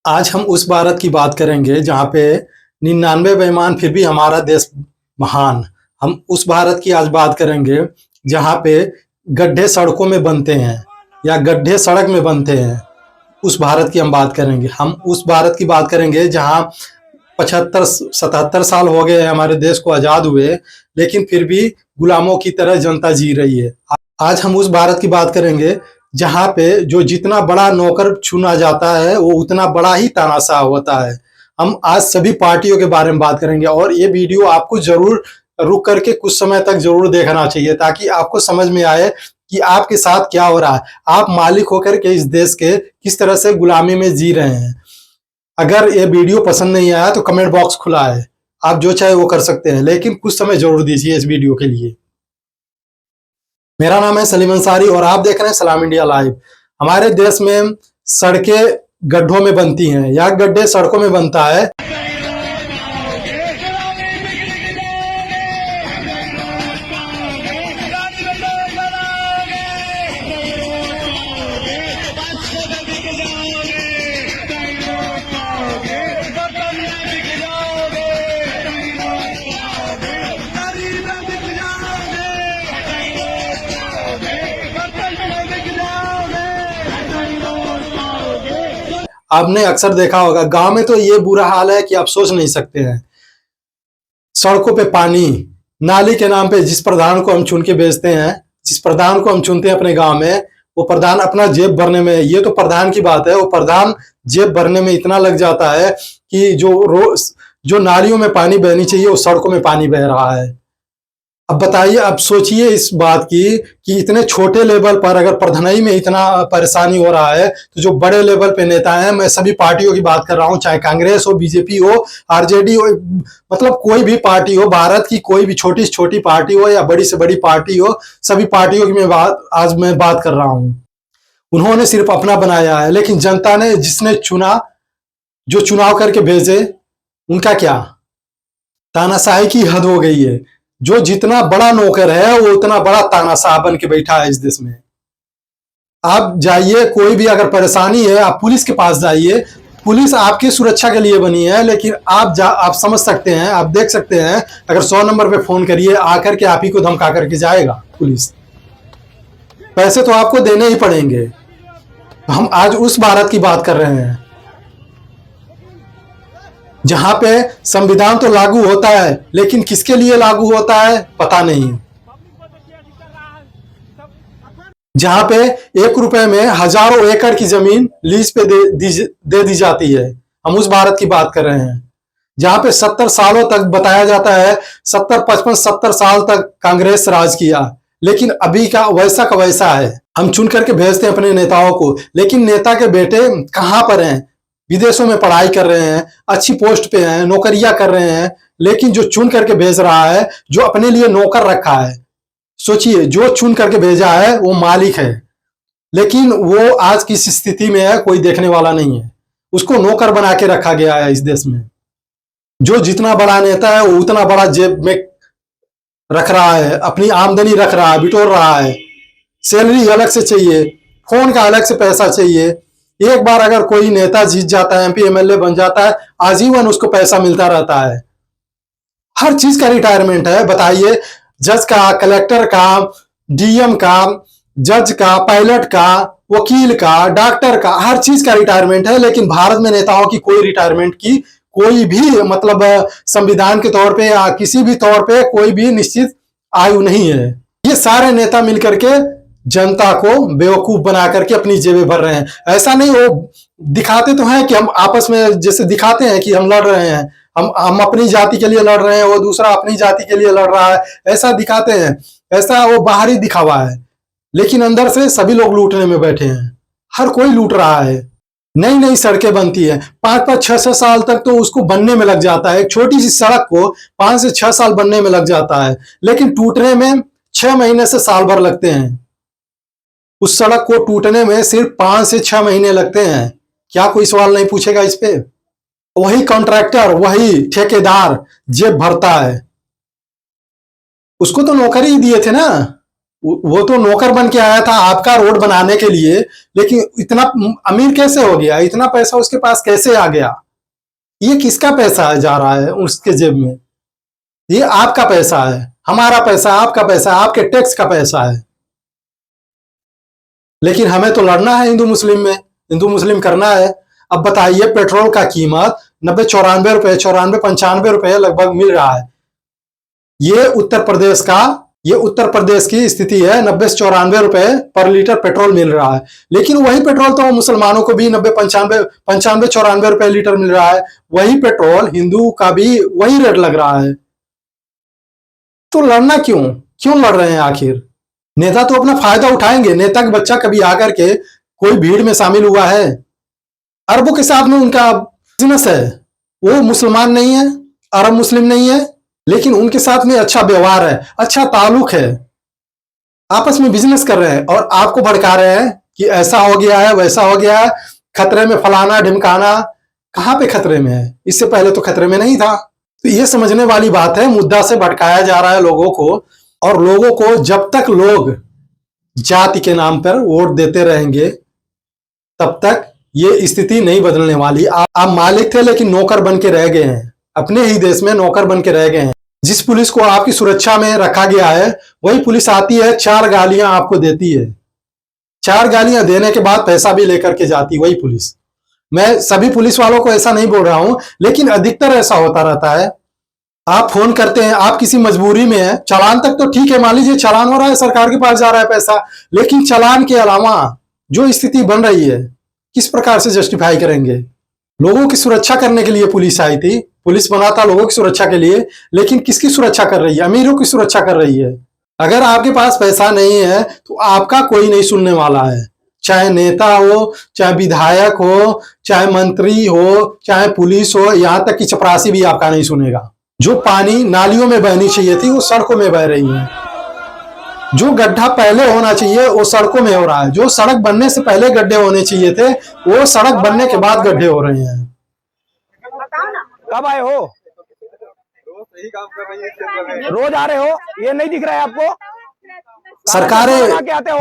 आज हम उस भारत की बात करेंगे जहाँ पे 99 बेईमान फिर भी हमारा देश महान। हम उस भारत की आज बात करेंगे जहाँ पे गड्ढे सड़कों में बनते हैं या गड्ढे सड़क में बनते हैं। उस भारत की हम बात करेंगे। हम उस भारत की बात करेंगे जहाँ 75-77 साल हो गए हमारे देश को आज़ाद हुए, लेकिन फिर भी गुलामों की तरह जनता जी रही है। आज हम उस भारत की बात करेंगे जहाँ पे जो जितना बड़ा नौकर चुना जाता है वो उतना बड़ा ही तानाशाह होता है। हम आज सभी पार्टियों के बारे में बात करेंगे और ये वीडियो आपको जरूर रुक करके कुछ समय तक जरूर देखना चाहिए ताकि आपको समझ में आए कि आपके साथ क्या हो रहा है। आप मालिक होकर के इस देश के किस तरह से गुलामी में जी रहे हैं। अगर ये वीडियो पसंद नहीं आया तो कमेंट बॉक्स खुला है, आप जो चाहे वो कर सकते हैं, लेकिन कुछ समय जरूर दीजिए इस वीडियो के लिए। मेरा नाम है सलीम अंसारी और आप देख रहे हैं सलाम इंडिया लाइव। हमारे देश में सड़कें गड्ढों में बनती हैं या गड्ढे सड़कों में बनता है। आपने अक्सर देखा होगा गांव में तो ये बुरा हाल है कि आप सोच नहीं सकते हैं। सड़कों पे पानी, नाली के नाम पे जिस प्रधान को हम चुन के भेजते हैं, जिस प्रधान को हम चुनते हैं अपने गांव में, वो प्रधान अपना जेब भरने में, ये तो प्रधान की बात है, वो प्रधान जेब भरने में इतना लग जाता है कि जो नालियों में पानी बहनी चाहिए वो सड़कों में पानी बह रहा है। अब बताइए, अब सोचिए इस बात की कि इतने छोटे लेवल पर अगर प्रधानई में इतना परेशानी हो रहा है तो जो बड़े लेवल पे नेता हैं, मैं सभी पार्टियों की बात कर रहा हूं, चाहे कांग्रेस हो, बीजेपी हो, आरजेडी हो, मतलब कोई भी पार्टी हो, भारत की कोई भी छोटी से छोटी पार्टी हो या बड़ी से बड़ी पार्टी हो, सभी पार्टियों की आज मैं बात कर रहा हूं। उन्होंने सिर्फ अपना बनाया है, लेकिन जनता ने जिसने चुना, जो चुनाव करके भेजे, उनका क्या? तानाशाही की हद हो गई है। जो जितना बड़ा नौकर है वो उतना बड़ा तानाशाह बन के बैठा है इस देश में। आप जाइए, कोई भी अगर परेशानी है आप पुलिस के पास जाइए, पुलिस आपकी सुरक्षा के लिए बनी है, लेकिन आप समझ सकते हैं, आप देख सकते हैं, अगर 100 नंबर पे फोन करिए, आकर के आप ही को धमका करके जाएगा पुलिस। पैसे तो आपको देने ही पड़ेंगे। हम आज उस भारत की बात कर रहे हैं जहां पे संविधान तो लागू होता है, लेकिन किसके लिए लागू होता है पता नहीं। जहां पे 1 रुपए में हजारों एकड़ की जमीन लीज पे दे दी जाती है। हम उस भारत की बात कर रहे हैं जहां पे 70 सालों तक बताया जाता है, 70 साल तक कांग्रेस राज किया, लेकिन अभी का वैसा है। हम चुन करके भेजते हैं अपने नेताओं को, लेकिन नेता के बेटे कहां पर हैं? विदेशों में पढ़ाई कर रहे हैं, अच्छी पोस्ट पे हैं, नौकरियां कर रहे हैं, लेकिन जो चुन करके भेज रहा है, जो अपने लिए नौकर रखा है, सोचिए, जो चुन करके भेजा है वो मालिक है, लेकिन वो आज किस स्थिति में है कोई देखने वाला नहीं है। उसको नौकर बना के रखा गया है इस देश में। जो जितना बड़ा नेता है वो उतना बड़ा जेब में रख रहा है, अपनी आमदनी रख रहा है, बिटोर रहा है। सैलरी अलग से चाहिए, फोन का अलग से पैसा चाहिए। एक बार अगर कोई नेता जीत जाता है, एमपी एमएलए बन जाता है, आजीवन उसको पैसा मिलता रहता है। हर चीज का रिटायरमेंट है। बताइए, जज का, कलेक्टर का, डीएम का, जज का, पायलट का, वकील का, डॉक्टर का, हर चीज का रिटायरमेंट है, लेकिन भारत में नेताओं की कोई रिटायरमेंट की कोई भी मतलब संविधान के तौर पे या किसी भी तौर पे कोई भी निश्चित आयु नहीं है। ये सारे नेता मिलकर के जनता को बेवकूफ बना करके अपनी जेबें भर रहे हैं। ऐसा नहीं, वो दिखाते तो हैं कि हम आपस में जैसे दिखाते हैं कि हम लड़ रहे हैं, हम अपनी जाति के लिए लड़ रहे हैं, वो दूसरा अपनी जाति के लिए लड़ रहा है, ऐसा दिखाते हैं। ऐसा वो बाहरी दिखावा है, लेकिन अंदर से सभी लोग लूटने में बैठे हैं। हर कोई लूट रहा है। नई नई सड़कें बनती है, 5-5, 6-6 साल तक तो उसको बनने में लग जाता है। एक छोटी सी सड़क को 5 से 6 साल बनने में लग जाता है, लेकिन टूटने में 6 महीने से साल भर लगते हैं। उस सड़क को टूटने में सिर्फ 5 से 6 महीने लगते हैं। क्या कोई सवाल नहीं पूछेगा इस पे? वही कॉन्ट्रैक्टर, वही ठेकेदार जेब भरता है। उसको तो नौकरी ही दिए थे ना, वो तो नौकर बन के आया था आपका रोड बनाने के लिए, लेकिन इतना अमीर कैसे हो गया? इतना पैसा उसके पास कैसे आ गया? ये किसका पैसा है जा रहा है उसके जेब में? ये आपका पैसा है, हमारा पैसा, आपका पैसा, आपके टैक्स का पैसा है। लेकिन हमें तो लड़ना है हिंदू मुस्लिम में, हिंदू मुस्लिम करना है। अब बताइए, पेट्रोल का कीमत 90-94 रुपए, 94-95 रुपए लगभग मिल रहा है। ये उत्तर प्रदेश का, ये उत्तर प्रदेश की स्थिति है। 90 से 94 रुपए पर लीटर पेट्रोल मिल रहा है। लेकिन वही पेट्रोल तो मुसलमानों को भी 90-95-94 रुपए लीटर मिल रहा है। वही पेट्रोल हिंदू का भी वही रेट लग रहा है। तो लड़ना क्यों? क्यों लड़ रहे हैं आखिर? नेता तो अपना फायदा उठाएंगे। नेता का बच्चा कभी आकर के कोई भीड़ में शामिल हुआ है? अरबों के साथ में उनका बिजनेस है। वो मुसलमान नहीं है, अरब मुस्लिम नहीं है, लेकिन उनके साथ में अच्छा व्यवहार है, अच्छा ताल्लुक है। आपस में बिजनेस कर रहे हैं और आपको भड़का रहे हैं कि ऐसा हो गया है, वैसा हो गया है, खतरे में फलाना ढिमकाना। कहां पे खतरे में है? इससे पहले तो खतरे में नहीं था। तो ये समझने वाली बात है। मुद्दा से भटकाया जा रहा है लोगों को, और लोगों को जब तक लोग जाति के नाम पर वोट देते रहेंगे तब तक ये स्थिति नहीं बदलने वाली। आप मालिक थे लेकिन नौकर बन के रह गए हैं, अपने ही देश में नौकर बन के रह गए हैं। जिस पुलिस को आपकी सुरक्षा में रखा गया है वही पुलिस आती है, 4 गालियां आपको देती है, 4 गालियां देने के बाद पैसा भी लेकर के जाती वही पुलिस। मैं सभी पुलिस वालों को ऐसा नहीं बोल रहा हूं, लेकिन अधिकतर ऐसा होता रहता है। आप फोन करते हैं, आप किसी मजबूरी में है, चालान तक तो ठीक है, मान लीजिए चालान हो रहा है, सरकार के पास जा रहा है पैसा, लेकिन चालान के अलावा जो स्थिति बन रही है किस प्रकार से जस्टिफाई करेंगे? लोगों की सुरक्षा करने के लिए पुलिस आई थी, पुलिस बना था लोगों की सुरक्षा के लिए, लेकिन किसकी सुरक्षा कर रही है? अमीरों की सुरक्षा कर रही है। अगर आपके पास पैसा नहीं है तो आपका कोई नहीं सुनने वाला है, चाहे नेता हो, चाहे विधायक हो, चाहे मंत्री हो, चाहे पुलिस हो, यहां तक कि चपरासी भी आपका नहीं सुनेगा। जो पानी नालियों में बहनी चाहिए थी वो सड़कों में बह रही है। जो गड्ढा पहले होना चाहिए वो सड़कों में हो रहा है। जो सड़क बनने से पहले गड्ढे होने चाहिए थे वो सड़क बनने के बाद गड्ढे हो रहे हैं। कब आए हो? रोज आ रहे हो? ये नहीं दिख रहा है आपको? सरकारें,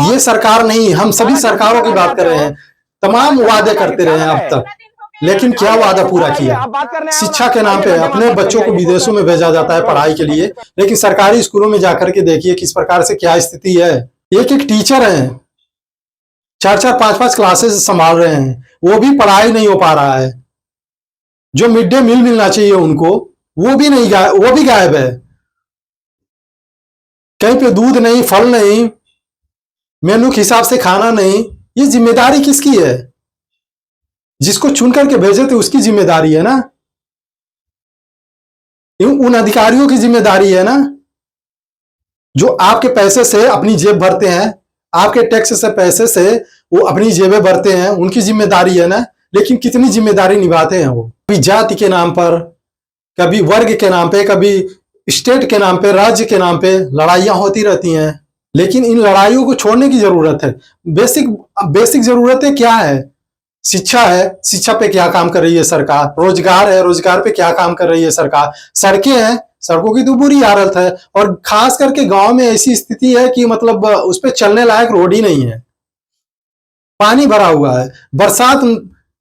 ये सरकार नहीं, हम सभी सरकारों की बात कर रहे हैं। तमाम वादे करते रहे हैं अब तक, लेकिन क्या वादा पूरा किया? शिक्षा के नाम पे अपने बच्चों को विदेशों में भेजा जाता है पढ़ाई के लिए, लेकिन सरकारी स्कूलों में जाकर के देखिए किस प्रकार से क्या स्थिति है। एक एक टीचर हैं, 4-4, 5-5 क्लासेस संभाल रहे हैं, वो भी पढ़ाई नहीं हो पा रहा है। जो मिड डे मील मिलना चाहिए उनको वो भी नहीं, वो भी गायब है। कहीं पे दूध नहीं, फल नहीं, मेनू के हिसाब से खाना नहीं। ये जिम्मेदारी किसकी है? जिसको चुन करके भेजे थे उसकी जिम्मेदारी है ना, उन अधिकारियों की जिम्मेदारी है ना, जो आपके पैसे से अपनी जेब भरते हैं, आपके टैक्स से पैसे से वो अपनी जेबें भरते हैं, उनकी जिम्मेदारी है ना। लेकिन कितनी जिम्मेदारी निभाते हैं वो? कभी जाति के नाम पर, कभी वर्ग के नाम पे, कभी स्टेट के नाम पे, राज्य के नाम पे लड़ाइयां होती रहती हैं। लेकिन इन लड़ाइयों को छोड़ने की जरूरत है। बेसिक जरूरतें क्या है? शिक्षा है, शिक्षा पे क्या काम कर रही है सरकार? रोजगार है, रोजगार पे क्या काम कर रही है सरकार? सड़कें हैं, सड़कों की तो बुरी हालत है, और खास करके गांव में ऐसी स्थिति है कि मतलब उस पे चलने लायक रोड ही नहीं है, पानी भरा हुआ है। बरसात,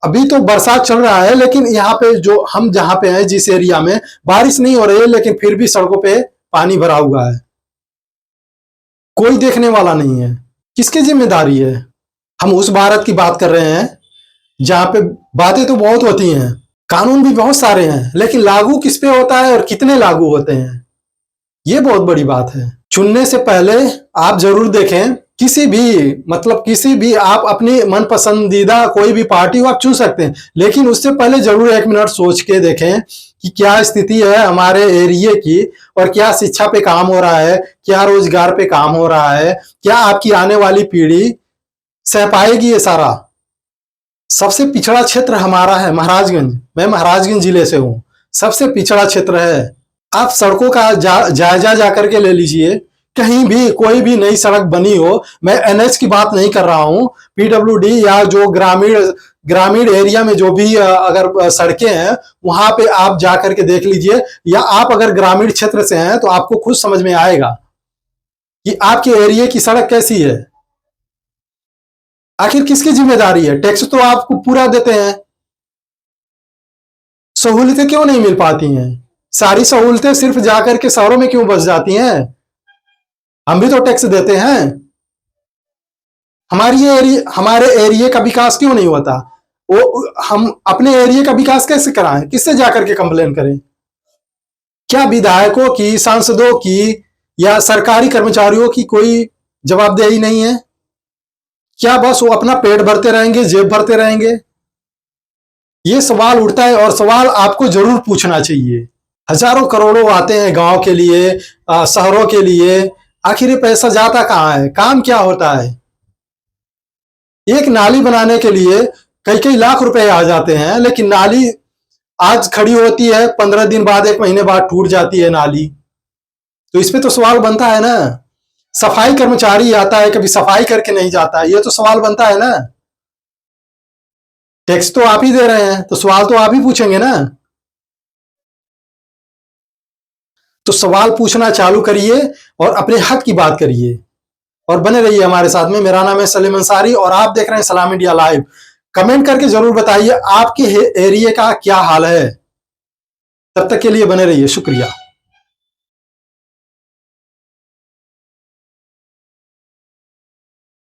अभी तो बरसात चल रहा है, लेकिन यहाँ पे जो हम जहां पे हैं, जिस एरिया में बारिश नहीं हो रही है, लेकिन फिर भी सड़कों पे पानी भरा हुआ है, कोई देखने वाला नहीं है। किसकी जिम्मेदारी है? हम उस भारत की बात कर रहे हैं जहां पे बातें तो बहुत होती हैं, कानून भी बहुत सारे हैं, लेकिन लागू किस पे होता है और कितने लागू होते हैं, ये बहुत बड़ी बात है। चुनने से पहले आप जरूर देखें, किसी भी आप अपनी मन पसंदीदा कोई भी पार्टी को आप चुन सकते हैं, लेकिन उससे पहले जरूर 1 मिनट सोच के देखें कि क्या स्थिति है हमारे एरिया की, और क्या शिक्षा पे काम हो रहा है, क्या रोजगार पे काम हो रहा है, क्या आपकी आने वाली पीढ़ी सह पाएगी ये सारा। सबसे पिछड़ा क्षेत्र हमारा है महाराजगंज, मैं महाराजगंज जिले से हूं, सबसे पिछड़ा क्षेत्र है। आप सड़कों का जायजा जाकर के ले लीजिए, कहीं भी कोई भी नई सड़क बनी हो, मैं एनएच की बात नहीं कर रहा हूं, पीडब्ल्यूडी या जो ग्रामीण एरिया में जो भी अगर सड़कें हैं वहां पे आप जाकर के देख लीजिए, या आप अगर ग्रामीण क्षेत्र से हैं तो आपको खुद समझ में आएगा। कि आपके एरिया की सड़क कैसी है। आखिर किसकी जिम्मेदारी है? टैक्स तो आपको पूरा देते हैं, सहूलियतें क्यों नहीं मिल पाती हैं? सारी सहूलियतें सिर्फ जाकर के शहरों में क्यों बस जाती हैं? हम भी तो टैक्स देते हैं। हमारे एरिया का विकास क्यों नहीं होता? वो हम अपने एरिया का विकास कैसे कराएं? किससे जाकर के कंप्लेन करें? क्या विधायकों की, सांसदों की या सरकारी कर्मचारियों की कोई जवाबदेही नहीं है? क्या बस वो अपना पेट भरते रहेंगे, जेब भरते रहेंगे? ये सवाल उठता है और सवाल आपको जरूर पूछना चाहिए। हजारों करोड़ों आते हैं गांव के लिए, शहरों के लिए, आखिर ये पैसा जाता कहाँ है? काम क्या होता है? एक नाली बनाने के लिए कई कई लाख रुपए आ जाते हैं, लेकिन नाली आज खड़ी होती है, 15 दिन बाद, 1 महीने बाद टूट जाती है नाली। तो इस पे तो सवाल बनता है ना। सफाई कर्मचारी आता है, कभी सफाई करके नहीं जाता है, ये तो सवाल बनता है ना। टैक्स तो आप ही दे रहे हैं, तो सवाल तो आप ही पूछेंगे ना। तो सवाल पूछना चालू करिए और अपने हक की बात करिए और बने रहिए हमारे साथ में। मेरा नाम है सलीम अंसारी और आप देख रहे हैं सलाम इंडिया लाइव। कमेंट करके जरूर बताइए आपके एरिया का क्या हाल है। तब तक के लिए बने रहिए, शुक्रिया।